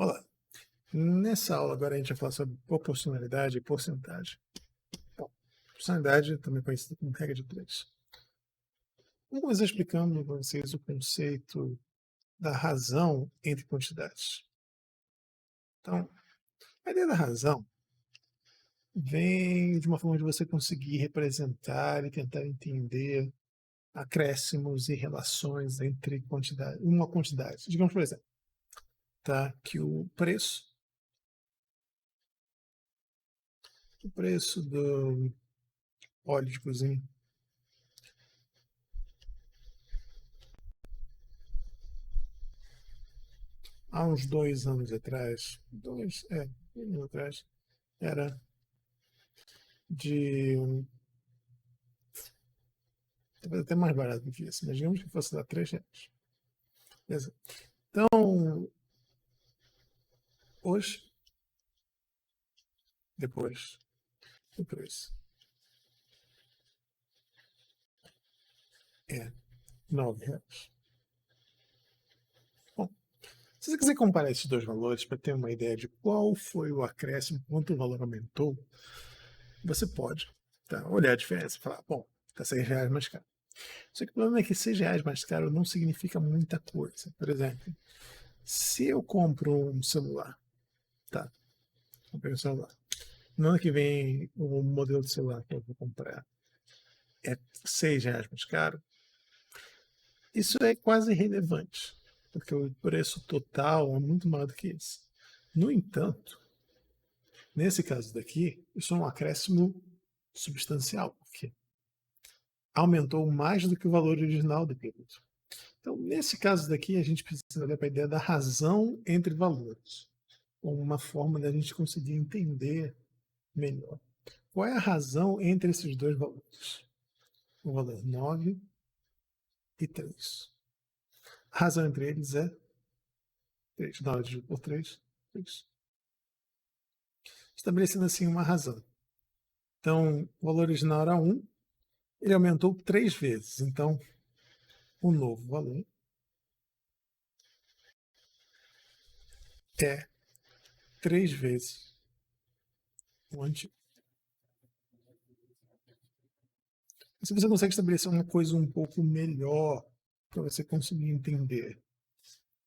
Olá, nessa aula agora a gente vai falar sobre proporcionalidade e porcentagem. Bom, proporcionalidade também conhecida como regra de 3. Vamos começar explicando para vocês o conceito da razão entre quantidades. Então, a ideia da razão vem de uma forma de você conseguir representar e tentar entender acréscimos e relações entre uma quantidade. Digamos, por exemplo, tá, que o preço do óleo de cozinha há uns 2 anos atrás, era de talvez até mais barato do que isso, mas digamos que fosse dar R$ 3. Beleza? Então, hoje, depois do preço, é R$ 9. Bom, se você quiser comparar esses dois valores para ter uma ideia de qual foi o acréscimo, quanto o valor aumentou, você pode olhar a diferença e falar, bom, está R$ 6 mais caro. Só que o problema é que R$ 6 mais caro não significa muita coisa. Por exemplo, se eu compro um celular, comprei um celular. No ano que vem, o modelo de celular que eu vou comprar é R$ 6 mais caro. Isso é quase irrelevante, porque o preço total é muito maior do que isso. No entanto, nesse caso daqui, isso é um acréscimo substancial, porque aumentou mais do que o valor original do produto. Então, nesse caso daqui, a gente precisa olhar para a ideia da razão entre valores, como uma forma da gente conseguir entender melhor. Qual é a razão entre esses dois valores? O valor 9 e 3. A razão entre eles é 3. 9 dividido por 3, 3. Estabelecendo assim uma razão. Então, o valor original era 1, ele aumentou 3 vezes. Então, o novo valor é 3 vezes o antigo. Se você consegue estabelecer uma coisa um pouco melhor para você conseguir entender.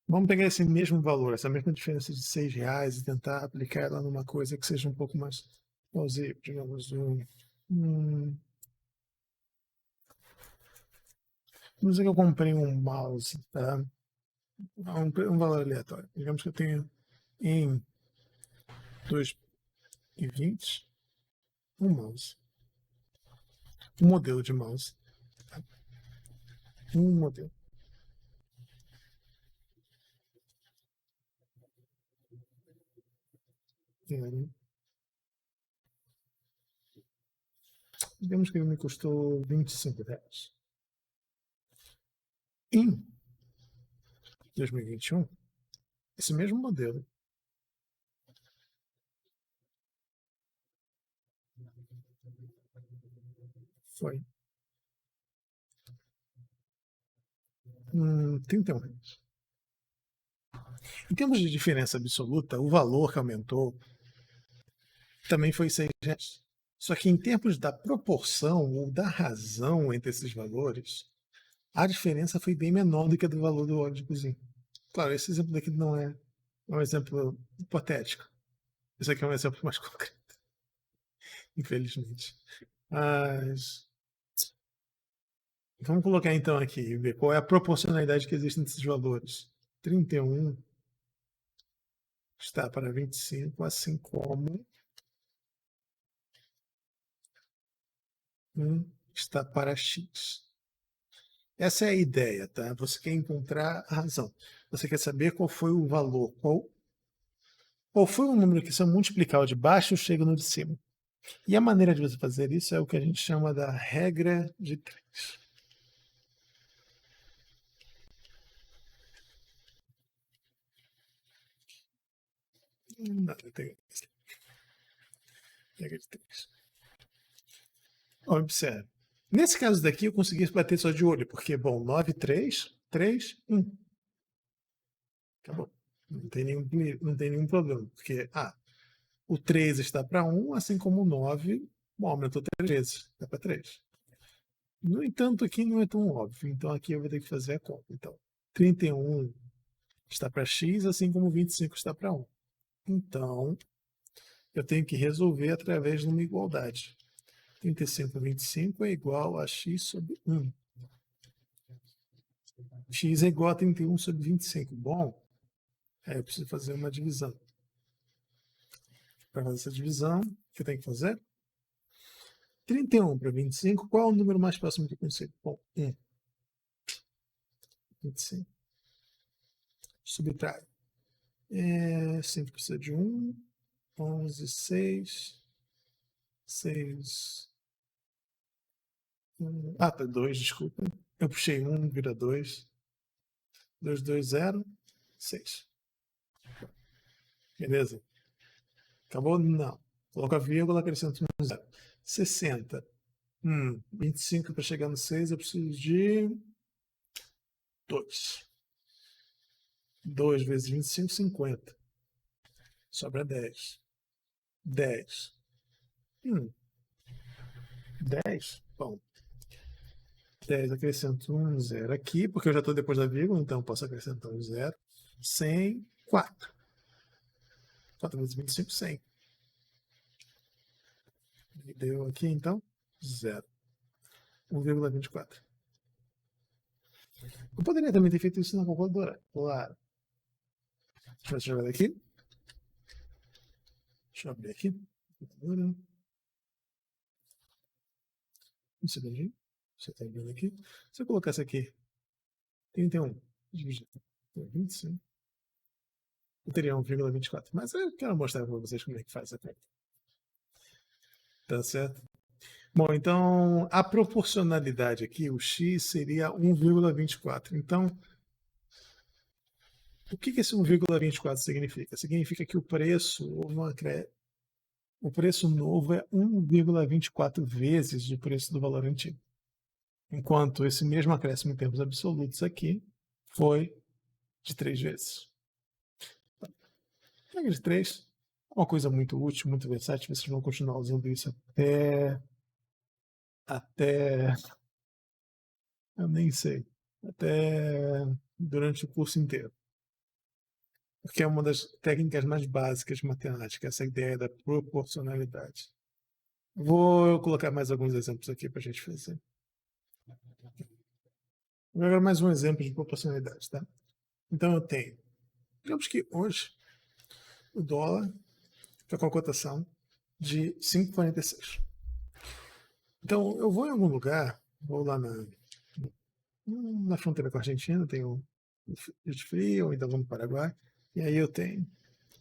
Vamos pegar esse mesmo valor, essa mesma diferença de R$ 6 e tentar aplicar ela numa coisa que seja um pouco mais plausível, digamos, vamos dizer que eu comprei um mouse, tá? Um valor aleatório. Digamos que eu tenho em 2020 um mouse, um modelo de mouse, tá? Um modelo. Digamos que ele me custou R$ 25. Em 2021, esse mesmo modelo foi R$ 31. Em termos de diferença absoluta, o valor que aumentou também foi R$ 6. Só que em termos da proporção ou da razão entre esses valores, a diferença foi bem menor do que a do valor do óleo de cozinha. Claro, esse exemplo daqui não é um exemplo hipotético. Esse aqui é um exemplo mais concreto, infelizmente. Mas vamos colocar então aqui e ver qual é a proporcionalidade que existe entre esses valores. 31 está para 25, assim como 1 está para x. Essa é a ideia, tá? Você quer encontrar a razão. Você quer saber qual foi o valor, qual foi o número que, se eu multiplicar o de baixo, chega no de cima. E a maneira de você fazer isso é o que a gente chama da regra de 3. Não, tem regra de 3. Observe. Nesse caso daqui, eu consegui bater só de olho, porque, bom, 9, 3, 3, 1. Acabou. Não tem nenhum problema, porque o 3 está para 1, assim como o 9, bom, aumentou 3 vezes, dá para 3. No entanto, aqui não é tão óbvio, então aqui eu vou ter que fazer a conta. Então, 31 está para x, assim como 25 está para 1. Então, eu tenho que resolver através de uma igualdade. 35 a 25 é igual a x sobre 1. X é igual a 31 sobre 25. Bom, aí eu preciso fazer uma divisão. Para fazer essa divisão, o que eu tenho que fazer? 31 para 25, qual é o número mais próximo que eu consigo? Bom, 1. 25. Subtrai. 5 precisa de 1. 11, 6. 6. Tá, 2, desculpa. Eu puxei 1, vira 2. 2, 2, 0. 6. Beleza? Acabou? Não. Coloca a vírgula, acrescento um 0. 60. 25 para chegar no 6, eu preciso de 2. 2 vezes 25, 50. Sobra 10. 10. 10. Bom. 10, acrescento 1, 0 aqui, porque eu já estou depois da vírgula, então eu posso acrescentar um 0. 100, 4. 4 vezes 25, 100. E deu aqui, então, 0. 1,24. Eu poderia também ter feito isso na calculadora, claro. Deixa eu jogar daqui. Deixa eu abrir aqui. Um segundinho. Você está vendo aqui. Se eu colocasse aqui 31 dividido por 25, eu teria 1,24. Mas eu quero mostrar para vocês como é que faz essa conta. Tá certo? Bom, então a proporcionalidade aqui, o x seria 1,24. Então, o que esse 1,24 significa? Significa que o preço novo é 1,24 vezes o preço do valor antigo. Enquanto esse mesmo acréscimo em termos absolutos aqui foi de 3 vezes. Regra de 3 é uma coisa muito útil, muito versátil. Vocês vão continuar usando isso até eu nem sei, até durante o curso inteiro. Porque é uma das técnicas mais básicas de matemática, essa ideia da proporcionalidade. Vou colocar mais alguns exemplos aqui para a gente fazer. Agora mais um exemplo de proporcionalidade, tá? Então eu tenho, digamos que hoje o dólar está com a cotação de 5,46. Então eu vou em algum lugar, vou lá na fronteira com a Argentina, tenho de frio, ou então vou no Paraguai, e aí eu tenho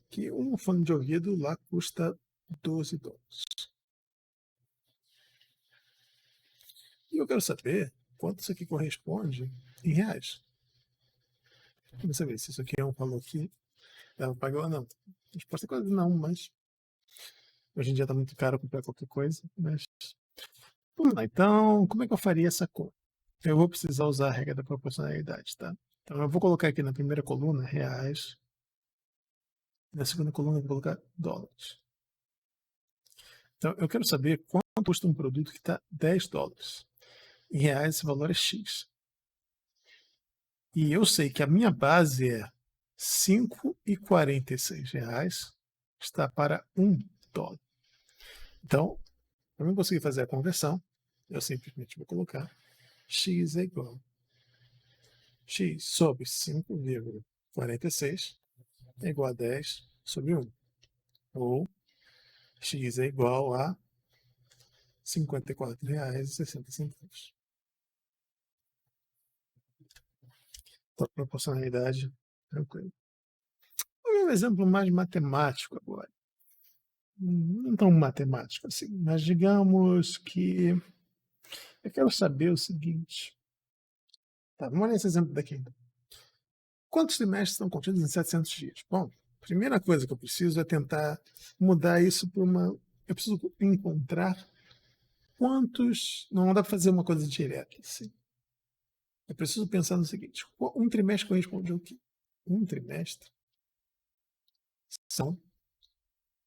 que um fone de ouvido lá custa 12 dólares. E eu quero saber quanto isso aqui corresponde em reais. Vamos saber se isso aqui é um valor que dá para pagar ou não. A resposta é quase não, mas hoje em dia está muito caro comprar qualquer coisa. Mas vamos lá, então, como é que eu faria essa conta? Eu vou precisar usar a regra da proporcionalidade, tá? Então eu vou colocar aqui na primeira coluna reais, na segunda coluna eu vou colocar dólares. Então eu quero saber quanto custa um produto que está 10 dólares. Em reais esse valor é X. E eu sei que a minha base é R$ 5,46 está para 1 dólar. Então, para eu conseguir fazer a conversão, eu simplesmente vou colocar x é igual a x sobre 5,46 é igual a 10 sobre 1. Ou x é igual a R$ 54,60. Então, proporcionalidade, tranquilo. Vou ver um exemplo mais matemático agora. Não tão matemático assim, mas digamos que eu quero saber o seguinte. Tá, vamos olhar esse exemplo daqui. Quantos trimestres são contidos em 700 dias? Bom, a primeira coisa que eu preciso é tentar mudar isso para uma... Eu preciso encontrar quantos... Não dá para fazer uma coisa direta, assim. Eu preciso pensar no seguinte. Um trimestre corresponde ao quê? Um trimestre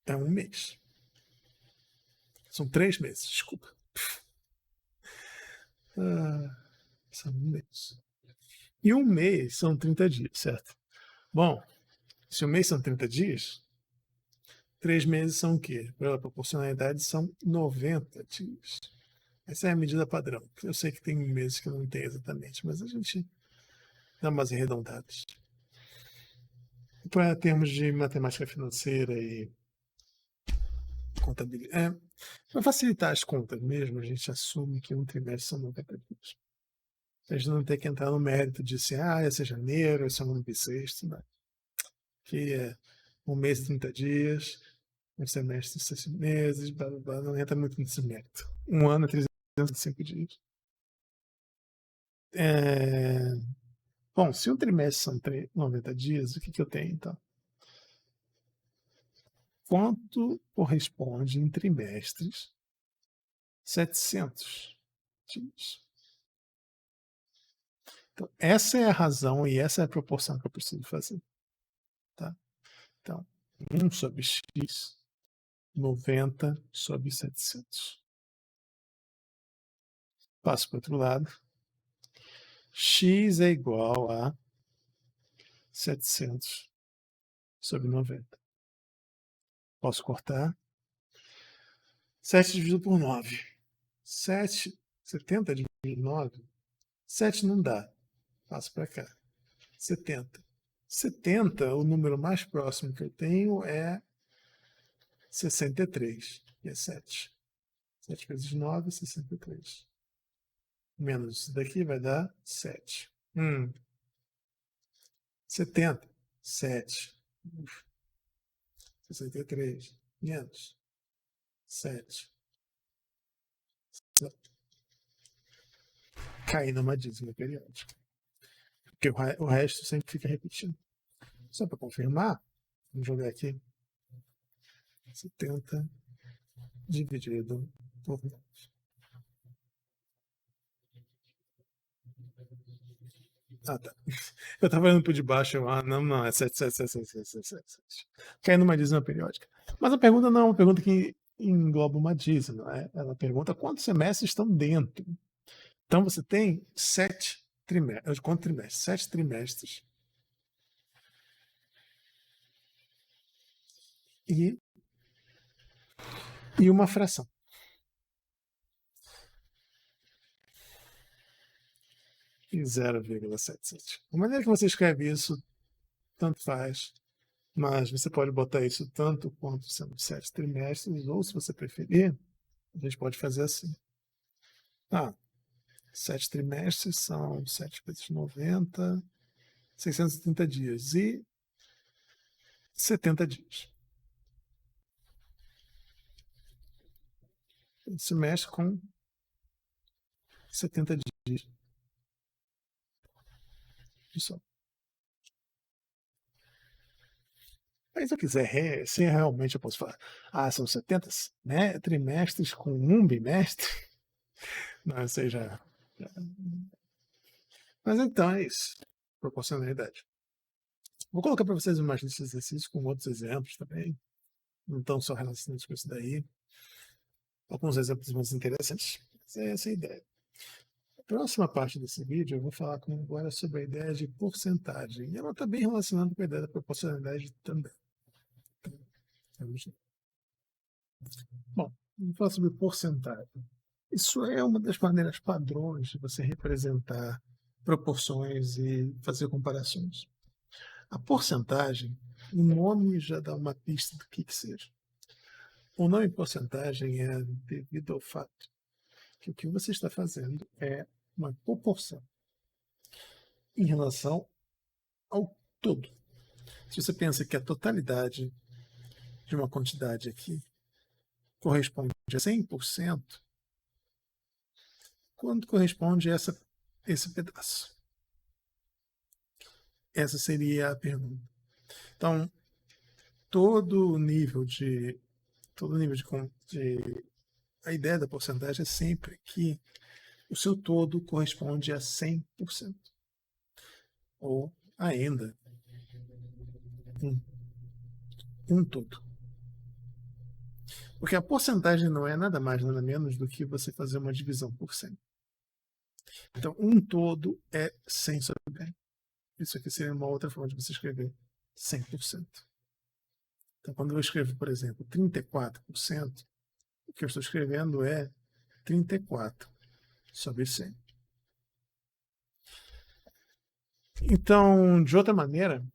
é um mês. São 3 meses, desculpa. São um mês. E um mês são 30 dias, certo? Bom, se um mês são 30 dias, 3 meses são o quê? Pela proporcionalidade, são 90 dias. Essa é a medida padrão. Eu sei que tem meses que não tem exatamente, mas a gente dá umas arredondadas. Para termos de matemática financeira e contabilidade, para facilitar as contas mesmo, a gente assume que um trimestre são 90 dias. A gente não tem que entrar no mérito de se esse é janeiro, esse é um bissexto, né? Que é um mês e 30 dias, um semestre 6 meses, blá, blá, blá, não entra muito nesse mérito. Um ano é 365 dias. Bom, se um trimestre são 90 dias, o que eu tenho então? Quanto corresponde em trimestres? 700 dias. Então, essa é a razão e essa é a proporção que eu preciso fazer. Tá? Então, 1 sobre x, 90 sobre 700. Passo para o outro lado. X é igual a 700 sobre 90. Posso cortar. 7 dividido por 9. 70 dividido por 9. 7 não dá. Passo para cá. 70. 70, o número mais próximo que eu tenho é 63, que é 7. 7 vezes 9, 63. Menos isso daqui vai dar 7. 70, 7. 63, menos 7. Cair numa dízima periódica. Porque o resto sempre fica repetindo. Só para confirmar, vamos jogar aqui. 70 dividido por 9. Tá. Eu tava olhando por debaixo, não, é 7. Cai numa dízima periódica. Mas a pergunta não é uma pergunta que engloba uma dízima, né? Ela pergunta quantos semestres estão dentro. Então você tem 7 trimestres. Quantos trimestres? 7 trimestres. E uma fração. E 0,77. A maneira que você escreve isso, tanto faz. Mas você pode botar isso tanto quanto sendo 7 trimestres, ou se você preferir, a gente pode fazer assim. 7 trimestres são 7 vezes 90, 630 dias e 70 dias. Se mexe com 70 dias. Isso. Mas se eu quiser, se realmente eu posso falar, são 70 trimestres com um bimestre. Não, seja. Mas então é isso. Proporcionalidade. Vou colocar para vocês mais desses exercícios com outros exemplos também. Não estão só relacionados com isso daí. Alguns exemplos mais interessantes. Mas é essa a ideia. A próxima parte desse vídeo eu vou falar agora sobre a ideia de porcentagem. E ela está bem relacionada com a ideia da proporcionalidade também. Vamos lá. Bom, vamos falar sobre porcentagem. Isso é uma das maneiras padrões de você representar proporções e fazer comparações. A porcentagem, o nome já dá uma pista do que seja. O nome porcentagem é devido ao fato que o que você está fazendo é uma proporção em relação ao todo. Se você pensa que a totalidade de uma quantidade aqui corresponde a 100%, quanto corresponde a esse pedaço? Essa seria a pergunta. Então, todo nível de a ideia da porcentagem é sempre que o seu todo corresponde a 100%. Ou ainda, um todo. Porque a porcentagem não é nada mais, nada menos do que você fazer uma divisão por 100. Então, um todo é 100 sobre 100. Isso aqui seria uma outra forma de você escrever 100%. Então, quando eu escrevo, por exemplo, 34%, o que eu estou escrevendo é 34 sobre 100. Então, de outra maneira,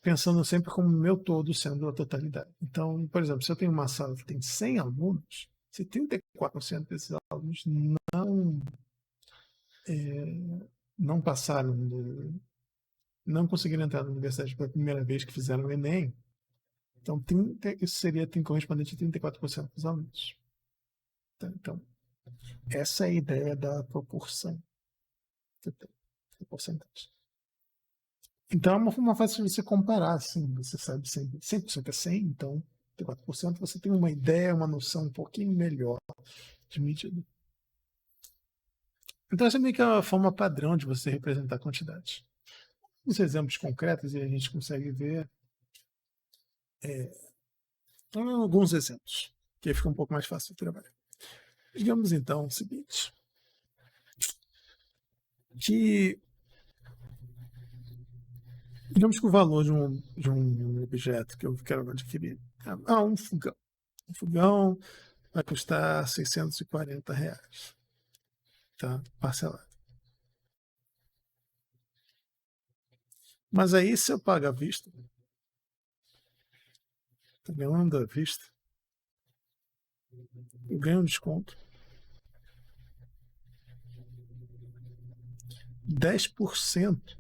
pensando sempre como meu todo sendo a totalidade. Então, por exemplo, se eu tenho uma sala que tem 100 alunos, se 34% desses alunos não passaram, não conseguiram entrar na universidade pela primeira vez que fizeram o Enem, então isso seria correspondente a 34% dos alunos. Então, essa é a ideia da proporção. Da porcentagem. Então, é uma forma fácil de você comparar, assim, você sabe sempre, 100% é 100, então 34% você tem uma ideia, uma noção um pouquinho melhor de medida. Então, essa é meio que a forma padrão de você representar a quantidade. Os exemplos concretos, e a gente consegue ver alguns exemplos, que aí fica um pouco mais fácil de trabalhar. Digamos, então, o seguinte, digamos que o valor de um objeto que eu quero adquirir é um fogão. Um fogão vai custar R$ 640, tá? Parcelado. Mas aí, se eu pago à vista, tá ganhando à vista, eu ganho um desconto. 10%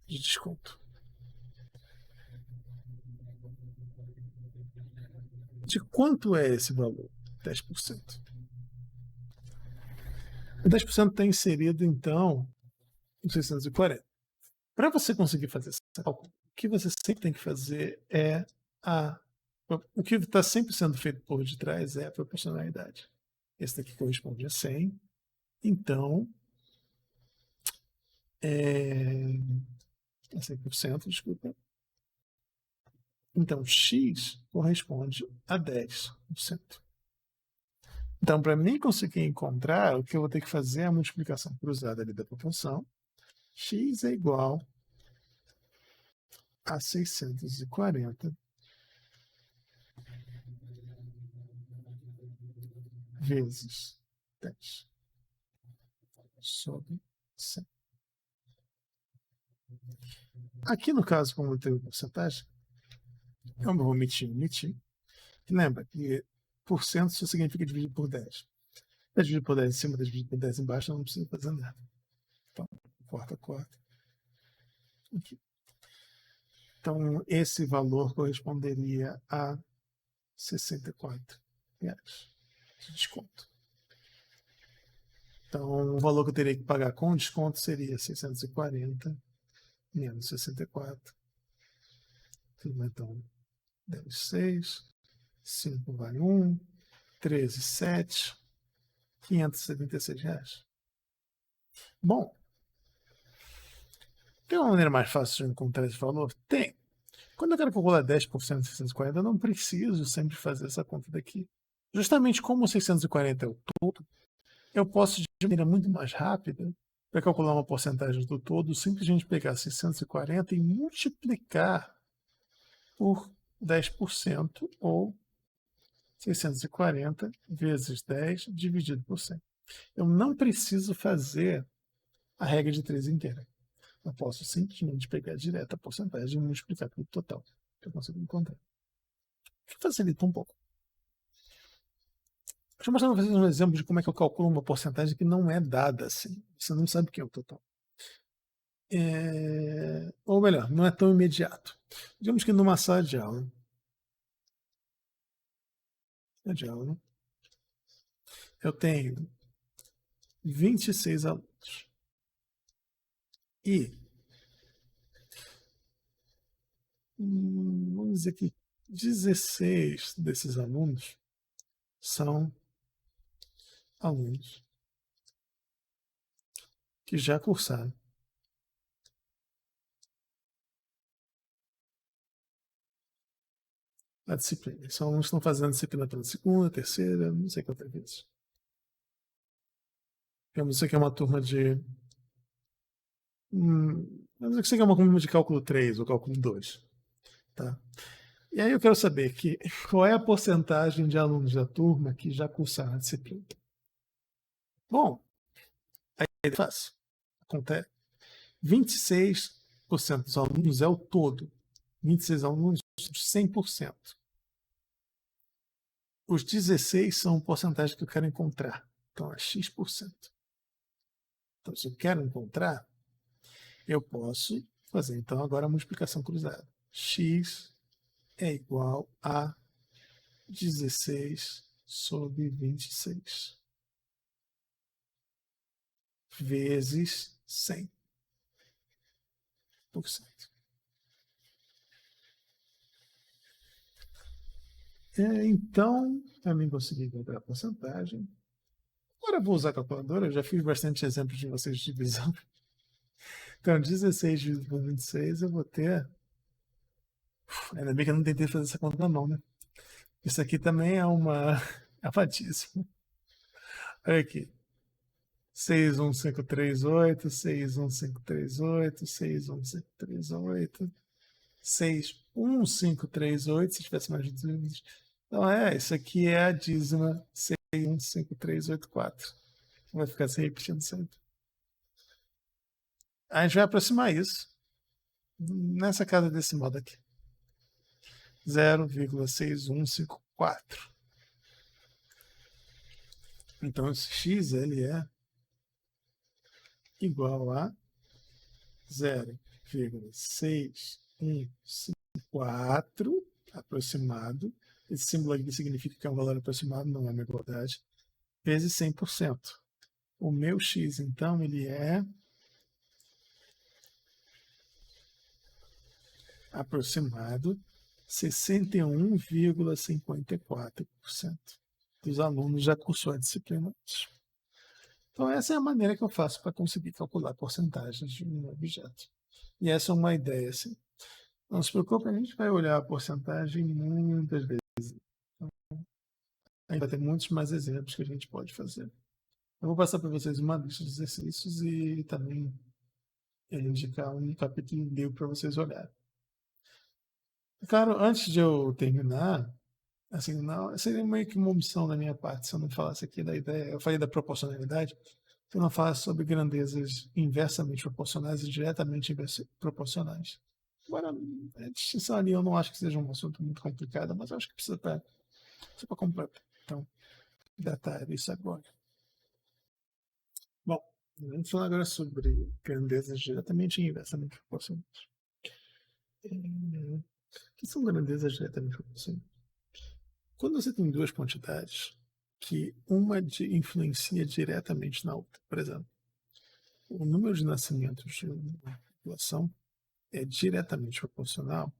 de desconto. De quanto é esse valor? 10%. O 10% está inserido, então, em 640. Para você conseguir fazer esse cálculo, o que você sempre tem que fazer é o que está sempre sendo feito por detrás é a proporcionalidade. Esse daqui corresponde a 100. Então, é 100%, desculpa. Então, x corresponde a 10%. Então, para mim conseguir encontrar, o que eu vou ter que fazer é a multiplicação cruzada ali da proporção. X é igual a 640 vezes 10 sobre 100. Aqui no caso, como eu tenho porcentagem, eu não vou omitir. Lembra que por cento só significa dividir por 10. Dividir por 10 em cima, dividir por 10 embaixo, eu não preciso fazer nada. Então, corta. Aqui. Então, esse valor corresponderia a R$ 64 de desconto. Então, o valor que eu teria que pagar com desconto seria 640 menos 64. Então, 10, 6, 5 vai 1, 13, 7, R$ 576. Bom, tem uma maneira mais fácil de encontrar esse valor? Tem. Quando eu quero calcular 10% de 640, eu não preciso sempre fazer essa conta daqui. Justamente como o 640 é o todo, eu posso, de maneira muito mais rápida, para calcular uma porcentagem do todo, simplesmente pegar 640 e multiplicar por 10% ou 640 vezes 10 dividido por 100. Eu não preciso fazer a regra de 3 inteira. Eu posso simplesmente pegar direto a porcentagem e multiplicar pelo total, que eu consigo encontrar. Que facilita um pouco. Deixa eu mostrar para vocês um exemplo de como é que eu calculo uma porcentagem que não é dada assim. Você não sabe o que é o total. Ou melhor, não é tão imediato. Digamos que numa sala de aula, eu tenho 26 alunos. E vamos dizer que 16 desses alunos são alunos que já cursaram a disciplina. São alunos que estão fazendo a disciplina pela segunda, terceira, não sei quantas vezes. Digamos, isso aqui é uma turma de... Vamos dizer que isso aqui é uma turma de cálculo 3 ou cálculo 2. Tá? E aí eu quero saber qual é a porcentagem de alunos da turma que já cursaram a disciplina. Bom, aí é fácil. Acontece. 26% dos alunos é o todo. 26 alunos, 100%. Os 16 são porcentagem que eu quero encontrar. Então é X%. Então, se eu quero encontrar, eu posso fazer então agora a multiplicação cruzada. X é igual a 16 sobre 26 vezes 100%. Então, também consegui encontrar a porcentagem. Agora eu vou usar a calculadora, eu já fiz bastante exemplos de vocês de divisão. Então, 16 dividido por 26, eu vou ter... Ainda bem que eu não tentei fazer essa conta na mão, né? Isso aqui também é uma... é uma dízima. Olha aqui. 61538, 61538, 61538, 61538, se tivesse mais de 2. Então, isso aqui é a dízima 6153884. Vai ficar se repetindo sempre. A gente vai aproximar isso nessa casa desse modo aqui. 0,6154. Então, esse x ele é igual a 0,6154 aproximado. Esse símbolo aqui significa que é um valor aproximado, não é uma igualdade, vezes 100%. O meu x, então, ele é aproximado 61,54% dos alunos já cursou a disciplina. Então, essa é a maneira que eu faço para conseguir calcular porcentagens de um objeto. E essa é uma ideia, assim. Não se preocupe, a gente vai olhar a porcentagem muitas vezes. Então, a gente vai ter muitos mais exemplos que a gente pode fazer. Eu vou passar para vocês uma lista de exercícios e também indicar um capítulo de livro para vocês olharem. Claro, antes de eu terminar, assim, não, seria meio que uma omissão da minha parte se eu não falasse aqui da ideia. Eu falei da proporcionalidade, se eu não falasse sobre grandezas inversamente proporcionais e diretamente proporcionais. Agora, a distinção ali eu não acho que seja um assunto muito complicado, mas eu acho que precisa para completar. Então, datar isso agora. Bom, vamos falar agora sobre grandezas diretamente e inversamente proporcionais. O que são grandezas diretamente proporcionais? Quando você tem duas quantidades que uma influencia diretamente na outra, por exemplo, o número de nascimentos de uma população é diretamente proporcional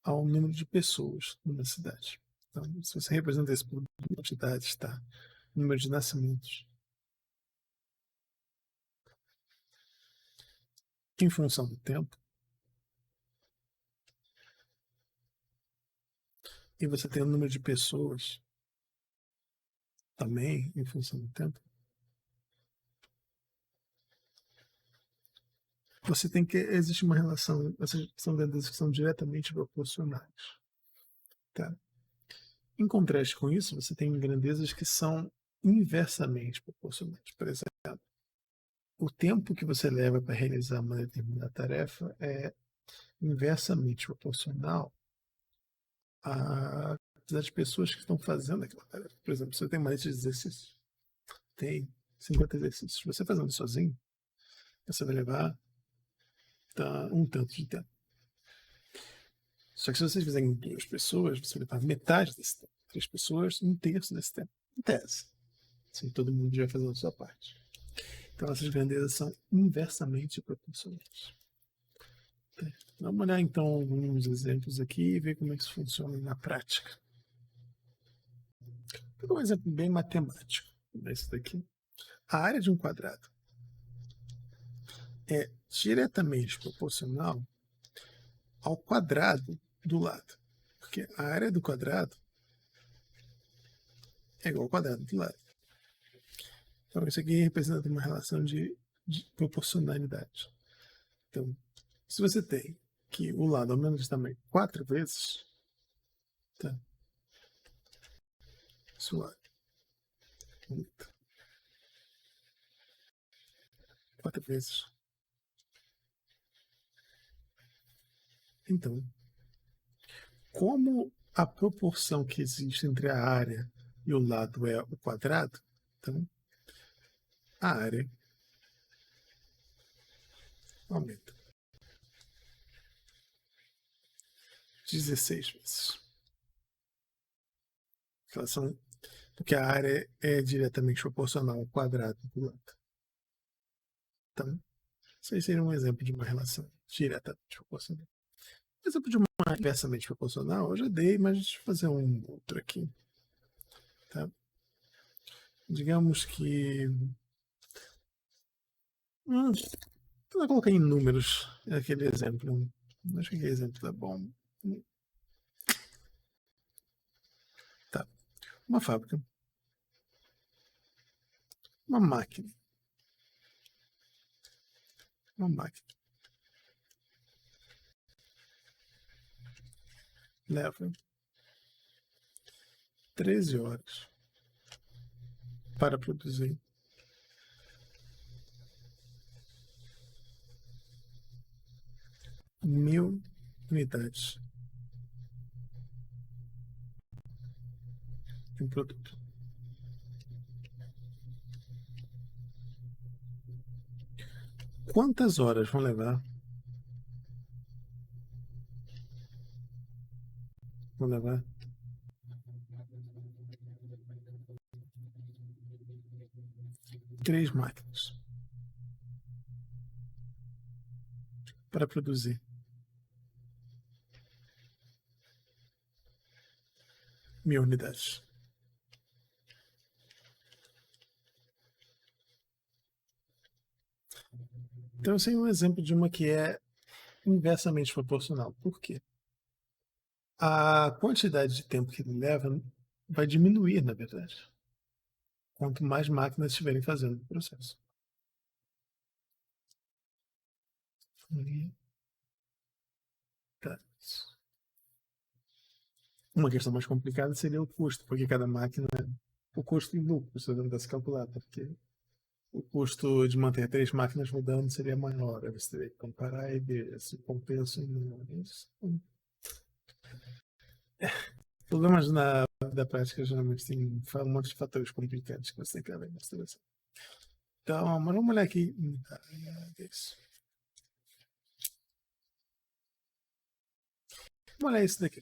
ao número de pessoas numa cidade. Então, se você representa isso por quantidades, tá? Número de nascimentos em função do tempo, e você tem o número de pessoas também em função do tempo, você tem que... existe uma relação, essas são grandezas que são diretamente proporcionais. Tá? Em contraste com isso, você tem grandezas que são inversamente proporcionais. Por exemplo, o tempo que você leva para realizar uma determinada tarefa é inversamente proporcional à quantidade de pessoas que estão fazendo aquela tarefa. Por exemplo, se você tem uma lista de exercícios, tem 50 exercícios. Você fazendo sozinho, você vai levar um tanto de tempo. Só que se vocês fizerem duas pessoas, você vai levar metade desse tempo. 3 pessoas, um terço desse tempo. Em tese. Assim, todo mundo já fazendo a sua parte. Então, essas grandezas são inversamente proporcionais. Vamos olhar, então, alguns exemplos aqui e ver como é que isso funciona na prática. Vou dar um exemplo bem matemático desse daqui. A área de um quadrado é diretamente proporcional ao quadrado do lado. Porque a área do quadrado é igual ao quadrado do lado. Então, isso aqui representa uma relação de proporcionalidade. Então, se você tem que o lado aumenta de tamanho 4 vezes, tá? Isso lado aumenta 4 vezes. Então, como a proporção que existe entre a área e o lado é o quadrado, então a área aumenta 16 vezes. Relação, porque a área é diretamente proporcional ao quadrado do lado. Então, isso aí seria um exemplo de uma relação diretamente proporcional. Exemplo de uma inversamente proporcional, eu já dei, mas deixa eu fazer um outro aqui. Tá? Digamos que. Vou colocar em números aquele exemplo. Acho que aquele exemplo tá bom. Tá. Uma fábrica. Uma máquina. Uma máquina. Leva 13 horas para produzir 1000 unidades de um produto. Quantas horas vão levar? Vão levar 3 máquinas para produzir 1000 unidades. Então, esse é um exemplo de uma que é inversamente proporcional. Por quê? A quantidade de tempo que ele leva vai diminuir, na verdade, quanto mais máquinas estiverem fazendo o processo. Tá. Uma questão mais complicada seria o custo, porque cada máquina, o custo e lucro, se não se calcular, porque o custo de manter 3 máquinas rodando seria maior. Aí você teria que comparar e ver se compensa ou não. Problemas da prática geralmente tem um monte de fatores complicados que você tem que levar em consideração. Então, mas vamos olhar aqui. Vamos olhar isso daqui.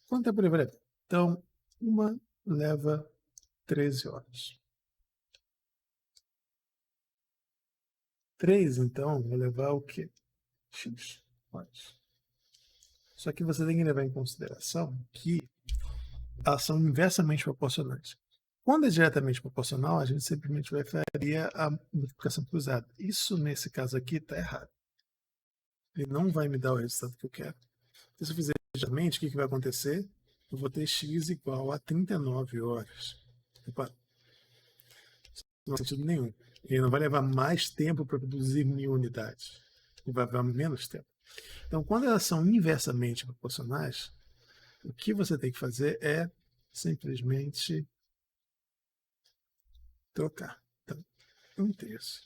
Quanto tempo levaria? Então, uma leva 13 horas. 3, então, vai levar o quê? X horas. Só que você tem que levar em consideração que elas são inversamente proporcionais. Quando é diretamente proporcional, a gente simplesmente faria a multiplicação cruzada. Isso, nesse caso aqui, está errado. Ele não vai me dar o resultado que eu quero. Então, se eu fizer diretamente, o que vai acontecer? Eu vou ter x igual a 39 horas. Opa, não faz sentido nenhum. Ele não vai levar mais tempo para produzir 1000 unidades. Ele vai levar menos tempo. Então, quando elas são inversamente proporcionais, o que você tem que fazer é simplesmente trocar. Então, 1/3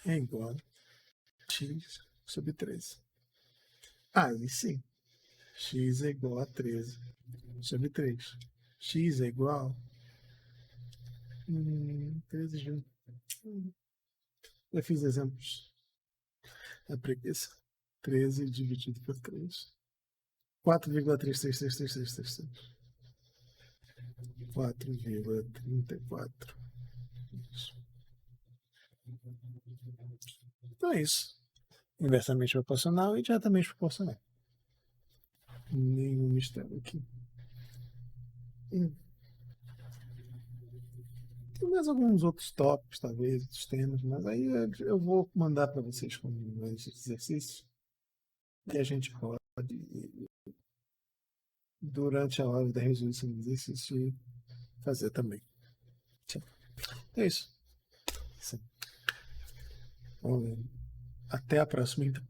é igual a x sobre 13. Aí sim, x é igual a 13 sobre 3. X é igual 13 de... Eu fiz exemplos. A preguiça. 13 dividido por 3. 4,33333. 4,34. Então é isso. Inversamente proporcional e diretamente proporcional. Nenhum mistério aqui. Tem mais alguns outros tópicos, talvez, outros temas, mas aí eu vou mandar para vocês como mais exercício. E a gente pode durante a hora da resolução do exercício fazer também. É isso. Sim. Até a próxima, então.